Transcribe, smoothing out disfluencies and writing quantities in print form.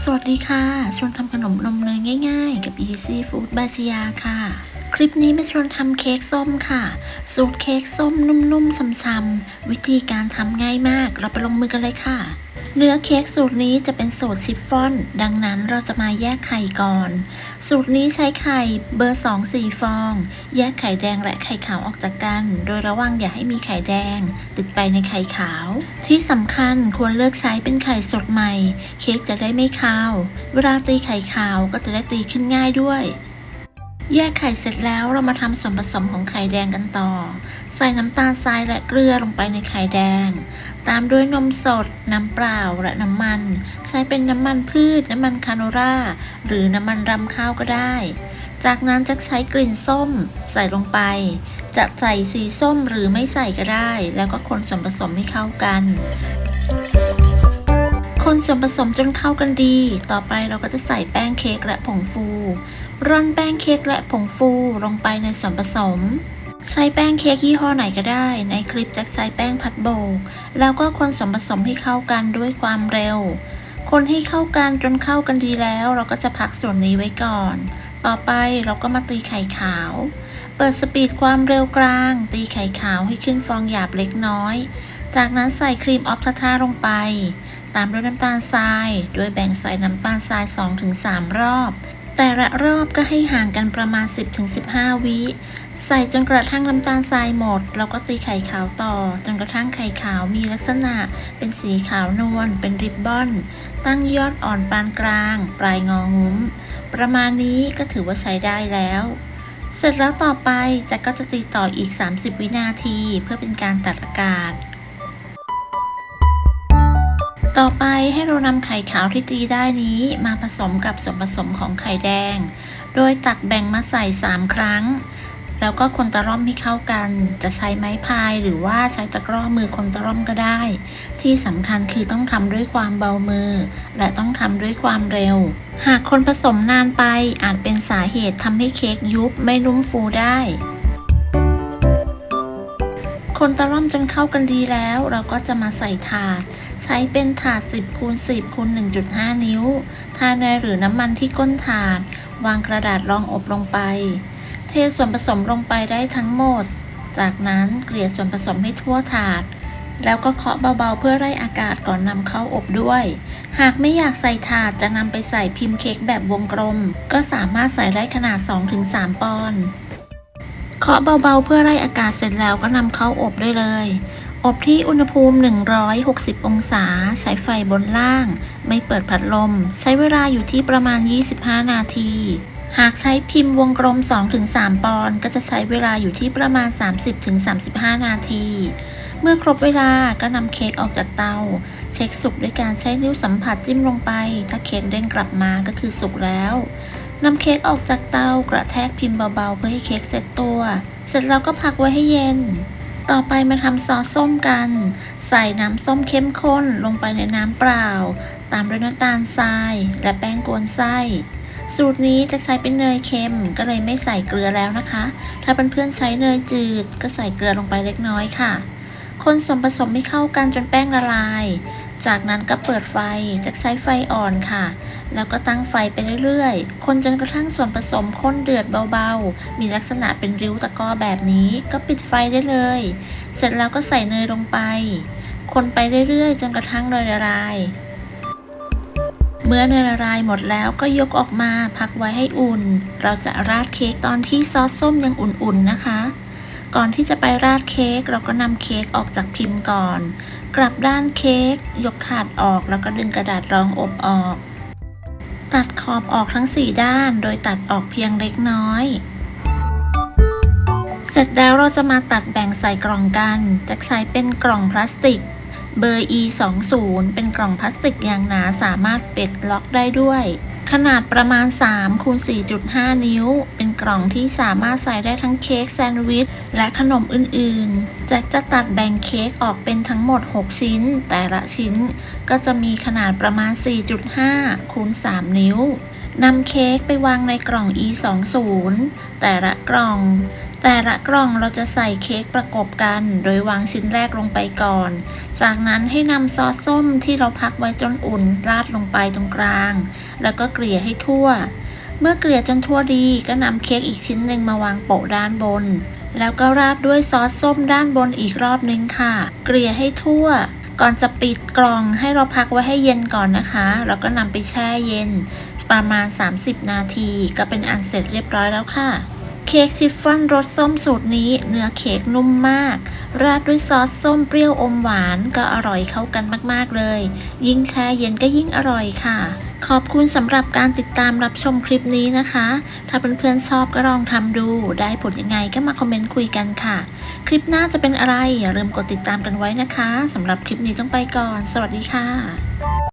สวัสดีค่ะชวนทำขนมนมเนยง่ายๆกับ Easy Food บายชยาค่ะคลิปนี้มาชวนทำเค้กส้มค่ะสูตรเค้กส้มนุ่มๆฉ่ำๆวิธีการทำง่ายมากเราไปลงมือกันเลยค่ะเนื้อเค้กสูตรนี้จะเป็นสูตรชิฟฟ่อนดังนั้นเราจะมาแยกไข่ก่อนสูตรนี้ใช้ไข่เบอร์2-4 ฟองแยกไข่แดงและไข่ขาวออกจากกันโดยระวังอย่าให้มีไข่แดงติดไปในไข่ขาวที่สำคัญควรเลือกใช้เป็นไข่สดใหม่เค้กจะได้ไม่คาวเวลาตีไข่ขาวก็จะได้ตีขึ้นง่ายด้วยแยกไข่เสร็จแล้วเรามาทำส่วนผสมของไข่แดงกันต่อใส่น้ำตาลทรายและเกลือลงไปในไข่แดงตามด้วยนมสดน้ำเปล่าและน้ำมันใช้เป็นน้ำมันพืชน้ำมันคาโนล่าหรือน้ำมันรำข้าวก็ได้จากนั้นจะใช้กลิ่นส้มใส่ลงไปจะใส่สีส้มหรือไม่ใส่ก็ได้แล้วก็คนส่วนผสมให้เข้ากันคนส่วนผสมจนเข้ากันดีต่อไปเราก็จะใส่แป้งเค้กและผงฟูร่อนแป้งเค้กและผงฟูลงไปในส่วนผสมใช้แป้งเค้กยี่ห้อไหนก็ได้ในคลิปจะใช้แป้งพัดโบกแล้วก็คนส่วนผสมให้เข้ากันด้วยความเร็วคนให้เข้ากันจนเข้ากันดีแล้วเราก็จะพักส่วนนี้ไว้ก่อนต่อไปเราก็มาตีไข่ขาวเปิดสปีดความเร็วกลางตีไข่ขาวให้ขึ้นฟองหยาบเล็กน้อยจากนั้นใส่ครีมออฟทาทาลงไปตามด้วยน้ำตาลทรายโดยแบ่งใส่น้ำตาลทราย 2-3 รอบแต่ละรอบก็ให้ห่างกันประมาณ 10-15 วิใส่จนกระทั่งน้ำตาลทรายหมดแล้วก็ตีไข่ขาวต่อจนกระทั่งไข่ขาวมีลักษณะเป็นสีขาวนวลเป็นริบบอนตั้งยอดอ่อนปานกลางปลายงองุ้มประมาณนี้ก็ถือว่าใช้ได้แล้วเสร็จแล้วต่อไปก็จะตีต่ออีก 30 วินาทีเพื่อเป็นการตัดอากาศต่อไปให้เรานำไข่ขาวที่ตีได้นี้มาผสมกับส่วนผสมของไข่แดงโดยตักแบ่งมาใส่3 ครั้งแล้วก็คนตะร่อมให้เข้ากันจะใช้ไม้พายหรือว่าใช้ตะกร้อมือคนตะร่อมก็ได้ที่สำคัญคือต้องทำด้วยความเบามือและต้องทำด้วยความเร็วหากคนผสมนานไปอาจเป็นสาเหตุทำให้เค้กยุบไม่นุ่มฟูได้คนตะล่อมจนเข้ากันดีแล้วเราก็จะมาใส่ถาดใช้เป็นถาด 10x10x1.5 นิ้วทาเนยหรือน้ำมันที่ก้นถาดวางกระดาษรองอบลงไปเทส่วนผสมลงไปได้ทั้งหมดจากนั้นเกลี่ยส่วนผสมให้ทั่วถาดแล้วก็เคาะเบาๆเพื่อไล่อากาศก่อนนำเข้าอบด้วยหากไม่อยากใส่ถาดจะนำไปใส่พิมพ์เค้กแบบวงกลมก็สามารถใส่ได้ขนาด 2-3 ปอนด์เคาะเบาๆเพื่อไล่อากาศเสร็จแล้วก็นำเข้าอบได้เลยอบที่อุณหภูมิ160 องศาใช้ไฟบนล่างไม่เปิดพัดลมใช้เวลาอยู่ที่ประมาณ25 นาทีหากใช้พิมพ์วงกลม 2-3 ปอนด์ก็จะใช้เวลาอยู่ที่ประมาณ 30-35 นาทีเมื่อครบเวลาก็นำเค้กออกจากเตาเช็คสุกด้วยการใช้นิ้วสัมผัสจิ้มลงไปถ้าเค้กเด้งกลับมาก็คือสุกแล้วนำเค้กออกจากเตากระแทกพิมพ์เบาๆเพื่อให้เค้กเซ็ตตัวเสร็จแล้วก็พักไว้ให้เย็นต่อไปมาทำซอสส้มกันใส่น้ำส้มเข้มข้นลงไปในน้ำเปล่าตามด้วยน้ำตาลทรายและแป้งกวนไส้สูตรนี้จะใช้เป็นเนยเค็มก็เลยไม่ใส่เกลือแล้วนะคะถ้าเพื่อนๆใช้เนยจืดก็ใส่เกลือลงไปเล็กน้อยค่ะคนส่วนผสมให้เข้ากันจนแป้งละลายจากนั้นก็เปิดไฟจะใช้ไฟอ่อนค่ะแล้วก็ตั้งไฟไปเรื่อยๆคนจนกระทั่งส่วนผสมข้นเดือดเบาๆมีลักษณะเป็นริ้วตะกร้อแบบนี้ก็ปิดไฟได้เลยเสร็จแล้วก็ใส่เนยลงไปคนไปเรื่อยๆจนกระทั่งเนยละลายเมื่อเนยละลายหมดแล้วก็ยกออกมาพักไว้ให้อุ่นเราจะราดเค้กตอนที่ซอสส้มยังอุ่นๆนะคะก่อนที่จะไปราดเค้กเราก็นำเค้กออกจากพิมพ์ก่อนกลับด้านเค้กยกถาดออกแล้วก็ดึงกระดาษรองอบออกตัดขอบออกทั้ง4ด้านโดยตัดออกเพียงเล็กน้อยเสร็จแล้วเราจะมาตัดแบ่งใส่กล่องกันจะใช้เป็นกล่องพลาสติกเบอร์ E20 เป็นกล่องพลาสติกอย่างหนาสามารถปิดล็อกได้ด้วยขนาดประมาณ 3x4.5 นิ้วเป็นกล่องที่สามารถใส่ได้ทั้งเค้กแซนด์วิชและขนมอื่นๆจะตัดแบ่งเค้กออกเป็นทั้งหมด6ชิ้นแต่ละชิ้นก็จะมีขนาดประมาณ 4.5x3 นิ้วนำเค้กไปวางในกล่อง E20 แต่ละกล่อง แต่ละกล่องเราจะใส่เค้กประกบกันโดยวางชิ้นแรกลงไปก่อน จากนั้นให้นำซอสส้มที่เราพักไว้จนอุ่นราดลงไปตรงกลาง แล้วก็เกลี่ยให้ทั่ว เมื่อเกลี่ยจนทั่วดีก็นำเค้กอีกชิ้นหนึ่งมาวางโปะด้านบน แล้วก็ราดด้วยซอสส้มด้านบนอีกรอบนึงค่ะ เกลี่ยให้ทั่ว ก่อนจะปิดกล่องให้เราพักไว้ให้เย็นก่อนนะคะแล้วก็นำไปแช่เย็นประมาณ 30 นาทีก็เป็นอันเสร็จเรียบร้อยแล้วค่ะ เค้กชิฟฟ่อนรสส้มสูตรนี้เนื้อเค้กนุ่มมาก ราดด้วยซอสส้มเปรี้ยวอมหวานก็อร่อยเข้ากันมากๆเลย ยิ่งแช่เย็นก็ยิ่งอร่อยค่ะ ขอบคุณสำหรับการติดตามรับชมคลิปนี้นะคะ ถ้าเพื่อนๆชอบก็ลองทำดู ได้ผลยังไงก็มาคอมเมนต์คุยกันค่ะ คลิปหน้าจะเป็นอะไรอย่าลืมกดติดตามกันไว้นะคะสำหรับคลิปนี้ต้องไปก่อน สวัสดีค่ะ